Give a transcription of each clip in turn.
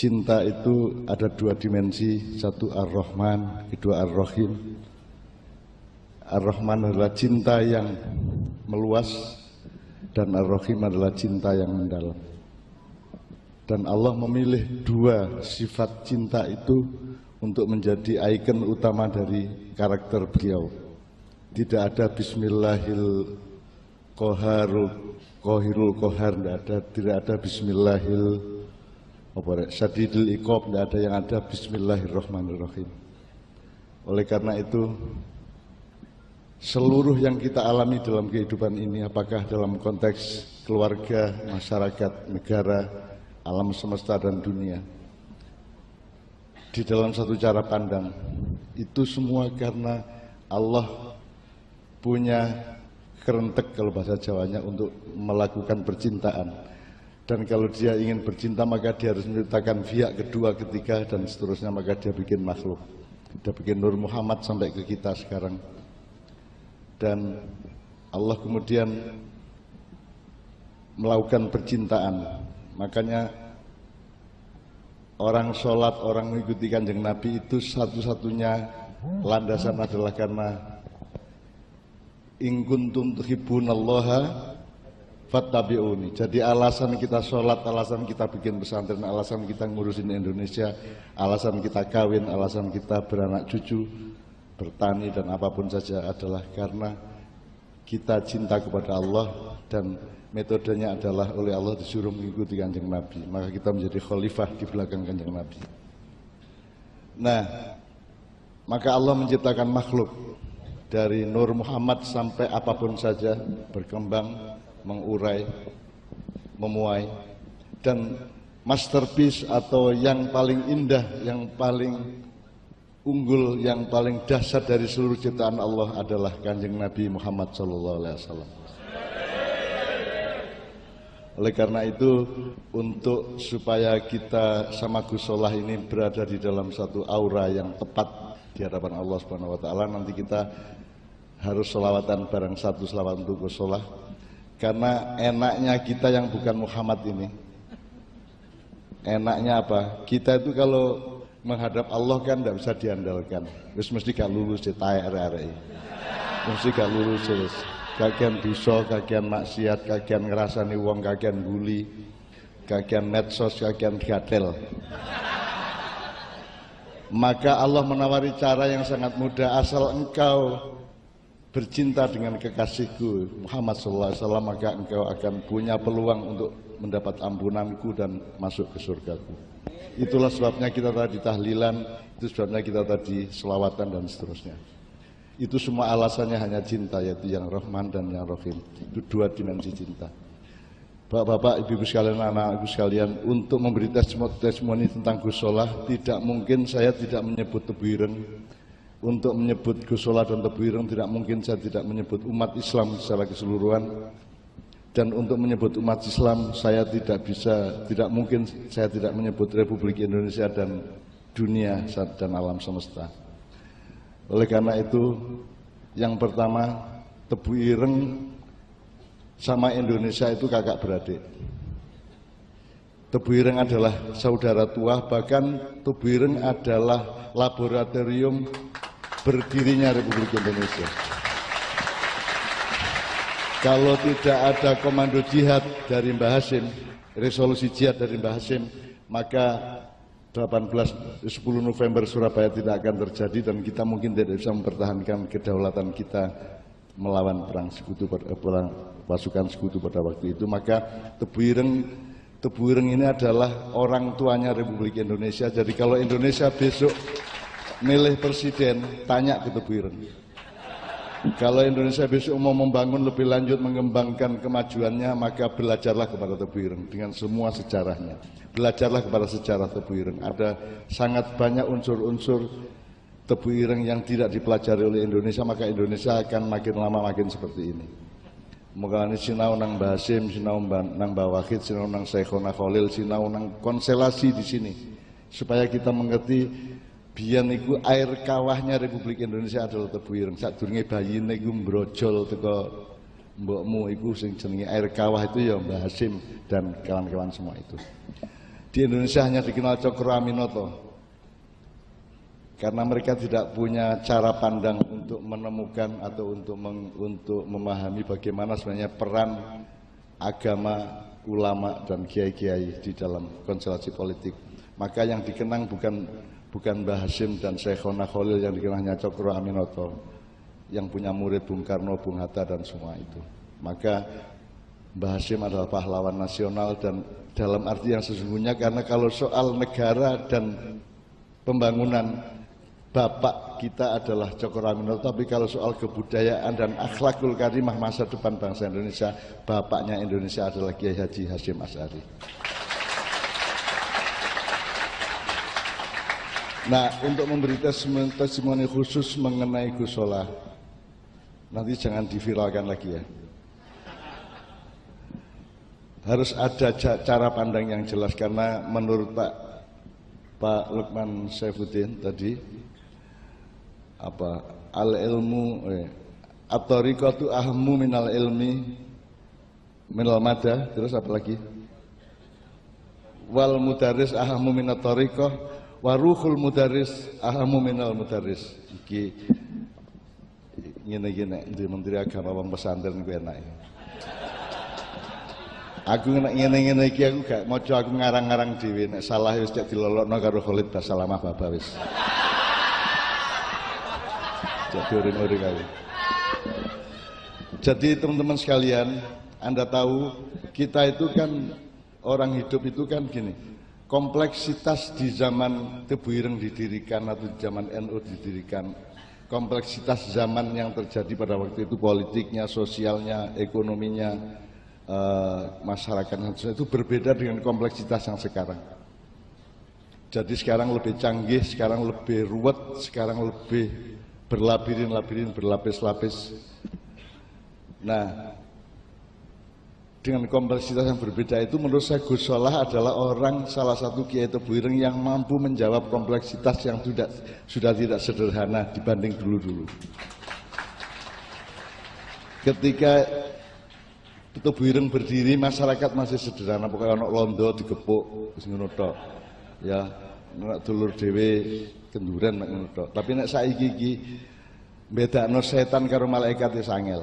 cinta itu ada dua dimensi, satu Ar-Rahman, kedua Ar-Rahim. Ar-Rahman adalah cinta yang meluas dan Ar-Rahim adalah cinta yang mendalam. Dan Allah memilih dua sifat cinta itu untuk menjadi ikon utama dari karakter beliau. Tidak ada Bismillahil Qahirul Qahar, tidak ada Bismillahil Syadidul Iqab, tidak ada, yang ada Bismillahirrahmanirrahim. Oleh karena itu, seluruh yang kita alami dalam kehidupan ini, apakah dalam konteks keluarga, masyarakat, negara, alam semesta dan dunia, di dalam satu cara pandang, itu semua karena Allah punya kerentek, kalau bahasa Jawanya, untuk melakukan percintaan. Dan kalau dia ingin bercinta, maka dia harus menciptakan pihak kedua, ketiga, dan seterusnya. Maka dia bikin makhluk, dia bikin Nur Muhammad sampai ke kita sekarang. Dan Allah kemudian melakukan percintaan. Makanya orang sholat, orang mengikuti Kanjeng Nabi itu satu-satunya landasan adalah karena in kuntum tuhibbunallaha fattabi'uni. Jadi alasan kita sholat, alasan kita bikin pesantren, alasan kita ngurusin Indonesia, alasan kita kawin, alasan kita beranak cucu, bertani dan apapun saja adalah karena kita cinta kepada Allah, dan metodenya adalah oleh Allah disuruh mengikuti Kanjeng Nabi. Maka kita menjadi khalifah di belakang Kanjeng Nabi. Nah, maka Allah menciptakan makhluk dari Nur Muhammad sampai apapun saja, berkembang, mengurai, memuai, dan masterpiece atau yang paling indah, yang paling unggul, yang paling dahsyat dari seluruh ciptaan Allah adalah Kanjeng Nabi Muhammad SAW. Oleh karena itu, untuk supaya kita sama Gus Solah ini berada di dalam satu aura yang tepat di hadapan Allah Subhanahu wa Ta'ala, nanti kita harus selawatan bareng, satu selawat untuk Gus Solah. Karena enaknya kita yang bukan Muhammad ini, enaknya apa? Kita itu kalau menghadap Allah kan tidak bisa diandalkan. Terus mesti gak lulus di taek-taek. Mesti gak lulus terus. Kagian dosa, kagian maksiat, kagian ngerasani wong, kagian bully, kagian medsos, kagian gatel. Maka Allah menawari cara yang sangat mudah, asal engkau bercinta dengan kekasihku Muhammad SAW, maka engkau akan punya peluang untuk mendapat ampunanku dan masuk ke surgaku. Itulah sebabnya kita tadi tahlilan, itu sebabnya kita tadi selawatan dan seterusnya. Itu semua alasannya hanya cinta, yaitu yang Rahman dan yang Rahim. Itu dua dimensi cinta. Bapak-bapak, ibu-ibu sekalian, anak-anakku sekalian, untuk memberi testimoni tentang Gus Solah, tidak mungkin saya tidak menyebut Tebu Ireng. Untuk menyebut Gus Solah dan Tebu Ireng, tidak mungkin saya tidak menyebut umat Islam secara keseluruhan. Dan untuk menyebut umat Islam, saya tidak mungkin saya tidak menyebut Republik Indonesia dan dunia dan alam semesta. Oleh karena itu, yang pertama, Tebu Ireng sama Indonesia itu kakak beradik. Tebu Ireng adalah saudara tua, bahkan Tebu Ireng adalah laboratorium berdirinya Republik Indonesia. Kalau tidak ada komando jihad dari Mbah Hashim, resolusi jihad dari Mbah Hashim, maka 10 November Surabaya tidak akan terjadi, dan kita mungkin tidak bisa mempertahankan kedaulatan kita melawan perang pasukan sekutu pada waktu itu. Maka Tebu Ireng ini adalah orang tuanya Republik Indonesia. Jadi kalau Indonesia besok milih presiden, tanya ke Tebu Ireng. Kalau Indonesia besok mau membangun lebih lanjut, mengembangkan kemajuannya, maka belajarlah kepada Tebu Ireng dengan semua sejarahnya. Belajarlah kepada sejarah Tebu Ireng. Ada sangat banyak unsur-unsur Tebu Ireng yang tidak dipelajari oleh Indonesia, maka Indonesia akan makin lama makin seperti ini. Mungkin sinau nang Mbah Hashim, sinau nang Mbah Wahid, sinau nang Syekhona Khalil, sinau nang konstelasi di sini, supaya kita mengerti biyen iku air kawahnya Republik Indonesia adalah Tebu Ireng. Sadurunge bayine iku mbrojol teko mbokmu iku sing jenenge air kawah itu ya Mbah Hashim dan kawan-kawan semua itu. Di Indonesia hanya dikenal Cokro Aminoto karena mereka tidak punya cara pandang untuk menemukan atau untuk memahami bagaimana sebenarnya peran agama, ulama dan kiai-kiai di dalam konstelasi politik. Maka yang dikenang bukan Mbah Hasyim dan Syekhona Khalil, yang dikenangnya Cokro Aminoto yang punya murid Bung Karno, Bung Hatta dan semua itu. Maka Mbah Hasyim adalah pahlawan nasional dan dalam arti yang sesungguhnya, karena kalau soal negara dan pembangunan, bapak kita adalah Cokro Aminoto, tapi kalau soal kebudayaan dan akhlakul karimah masa depan bangsa Indonesia, bapaknya Indonesia adalah Kiai Haji Hasyim Asy'ari. Nah, untuk memberi testimoni khusus mengenai Gus Solah, nanti jangan diviralkan lagi ya. Harus ada cara pandang yang jelas, karena menurut Pak Lukman Saifuddin tadi, al ilmu at-tariqatu ahmu minal ilmi minal madah, terus apa lagi, wal mudaris ahmu minat tariqah wa ruhul mudaris ahmu minal mudaris. Iki ngene-ngene di Menteri Agama wong pesantren ku enak. Aku ngene-ngene iki aku gak maca, aku ngarang-ngarang dhewe, nek salah wis cek dilolokno karo Khalid Basalamah Baba wis. Jadi uring-uring kali. Jadi teman-teman sekalian, Anda tahu kita itu kan orang hidup itu kan gini, kompleksitas di zaman Tebu Ireng didirikan atau di zaman NU didirikan, kompleksitas zaman yang terjadi pada waktu itu, politiknya, sosialnya, ekonominya, masyarakat itu berbeda dengan kompleksitas yang sekarang. Jadi sekarang lebih canggih, sekarang lebih ruwet, sekarang lebih berlabirin-labirin, berlapis-lapis. Nah, dengan kompleksitas yang berbeda itu, menurut saya Gus Solah adalah salah satu Kiai Tebu Ireng yang mampu menjawab kompleksitas yang sudah tidak sederhana dibanding dulu-dulu. Ketika Tebu Ireng berdiri, masyarakat masih sederhana, pokoknya anak londo digepuk wis ngono tok. Ya, nek dulur dhewe kenduren nek ngono tok. Tapi nek saiki iki bedakno setan karo malaikat wis angel.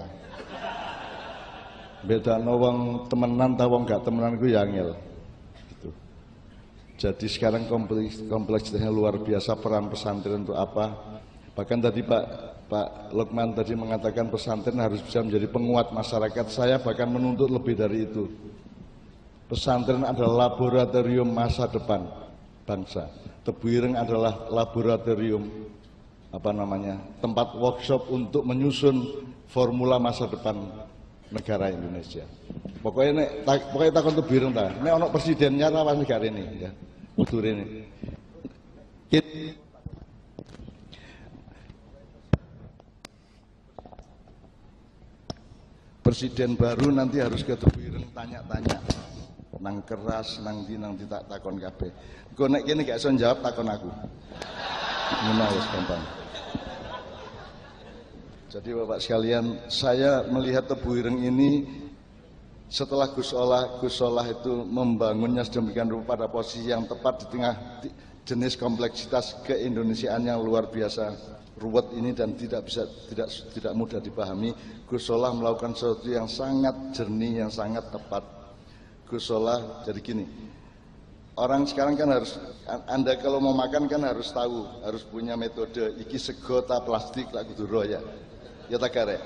Bedakno wong temenan ta wong gak temenan ku ya angel. Gitu. Jadi sekarang kompleksitasnya luar biasa. Peran pesantren untuk apa? Bahkan tadi Pak Lukman tadi mengatakan pesantren harus bisa menjadi penguat masyarakat. Saya bahkan menuntut lebih dari itu. Pesantren adalah laboratorium masa depan bangsa. Tebu Ireng adalah laboratorium tempat workshop untuk menyusun formula masa depan negara Indonesia. Pokoknya takon Tebu Ireng ta. Nek ana presidennya ta wis gak rene ya. Kudu rene. Presiden baru nanti harus ke Tebu Ireng tanya-tanya, nang keras, nang di tak takon kabeh. Engko nek kene gak iso jawab takon aku. Ngono wis gampang. Jadi Bapak sekalian, saya melihat Tebu Ireng ini setelah Gus Solah itu membangunnya sedemikian rupa pada posisi yang tepat di tengah jenis kompleksitas keindonesiaan yang luar biasa ruwet ini dan tidak mudah dipahami. Gus Solah melakukan sesuatu yang sangat jernih, yang sangat tepat. Gus Solah jadi gini, orang sekarang kan harus, Anda kalau mau makan kan harus tahu, harus punya metode. Iki sego ta plastik lak kudu ro ya. Ya tak karek.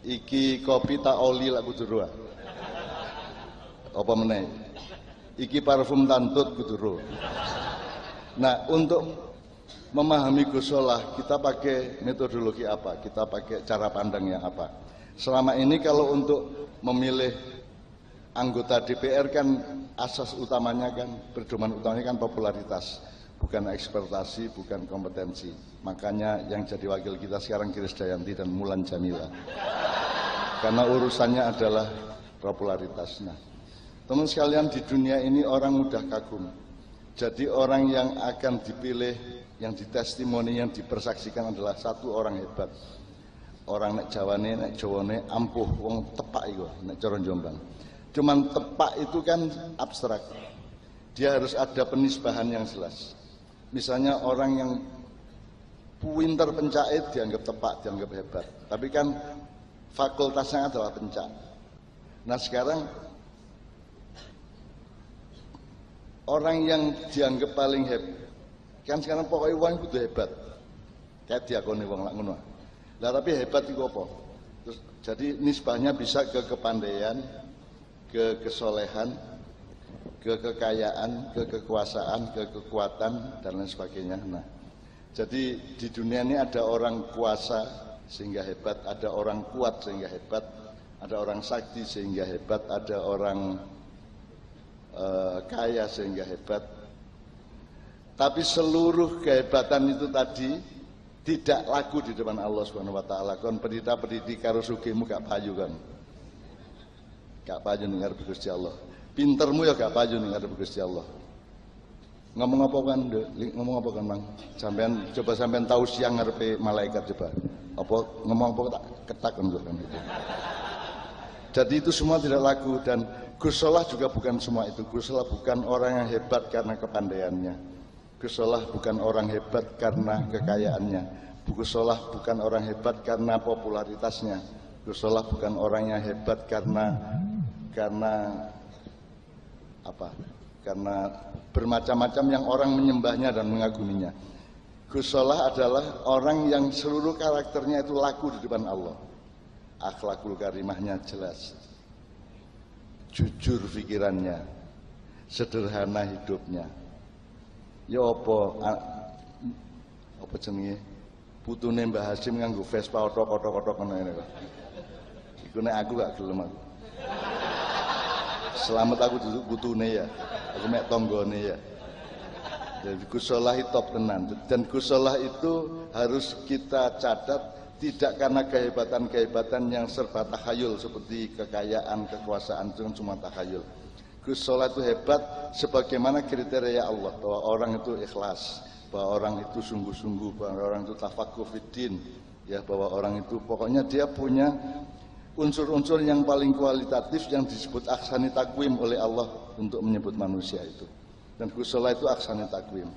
Iki kopi ta oli lak kudu ro. Apa meneh? Iki parfum tantut kudu ro. Nah, untuk memahami Gus Solah, kita pakai metodologi apa? Kita pakai cara pandang yang apa? Selama ini kalau untuk memilih anggota DPR kan asas utamanya kan, pedoman utamanya kan popularitas, bukan ekspektasi, bukan kompetensi. Makanya yang jadi wakil kita sekarang Krisdayanti dan Mulan Jamila. Karena urusannya adalah popularitas. Nah, teman sekalian, di dunia ini orang mudah kagum. Jadi orang yang akan dipilih, yang ditestimoni, yang dipersaksikan adalah satu orang hebat. Orang nek Jawane, nek Jawane ampuh, wong tepak iku nek cara Jombang. Cuman tepak itu kan abstrak. dia harus ada penisbahan yang jelas. Misalnya orang yang pintar pencait dianggap tepat, dianggap hebat. Tapi kan fakultasnya adalah pencak. Nah sekarang orang yang dianggap paling hebat, kan sekarang pokoknya uang itu hebat. Kayak diakoni wong lak ngono. Lah tapi hebat itu apa? Terus, jadi nisbahnya bisa ke kepandaian, ke kesolehan, ke kekayaan, ke kekuasaan, ke kekuatan dan lain sebagainya. Nah, jadi di dunia ini ada orang kuasa sehingga hebat, ada orang kuat sehingga hebat, ada orang sakti sehingga hebat, ada orang kaya sehingga hebat. Tapi seluruh kehebatan itu tadi tidak laku di depan Allah Subhanahu wa taala. Kon pendita-penditi karo sugihmu gak payu kan. Gak payu ning ngarep Gusti Allah. Pintermu ya gak payu ning ngarep Gusti Allah. Ngomong apa kan? Ngomong apa kan, Bang? Sampean tahu siang ngarepe malaikat coba. Apa ngomong apa tak ketak kan itu. Jadi itu semua tidak laku dan Gus Solah juga bukan semua itu. Gus Solah bukan orang yang hebat karena kepandaiannya. Gus Solah bukan orang hebat karena kekayaannya. Gus Solah bukan orang hebat karena popularitasnya. Gus Solah bukan orang yang hebat karena apa? Karena bermacam-macam yang orang menyembahnya dan mengaguminya. Gus Solah adalah orang yang seluruh karakternya itu laku di depan Allah. Akhlakul karimahnya jelas, jujur pikirannya, sederhana hidupnya. Ya apa jenenge putune Mbah Hasyim nganggo Vespa otok-otok ngene kok. Iku nek aku gak gelem aku. Selamat aku duduk putune ya. Aku mek tanggane ya. Jadi Gus Solah itu top tenan. Dan Gus Solah itu harus kita catat tidak karena kehebatan-kehebatan yang serba takhayul seperti kekayaan, kekuasaan itu cuma takhayul. Gus Solah itu hebat sebagaimana kriteria Allah, bahwa orang itu ikhlas, bahwa orang itu sungguh-sungguh, bahwa orang itu tafaqquh fiddin, ya, bahwa orang itu pokoknya dia punya unsur-unsur yang paling kualitatif yang disebut aksani takwim oleh Allah untuk menyebut manusia itu. Dan Gus Solah itu aksani takwim.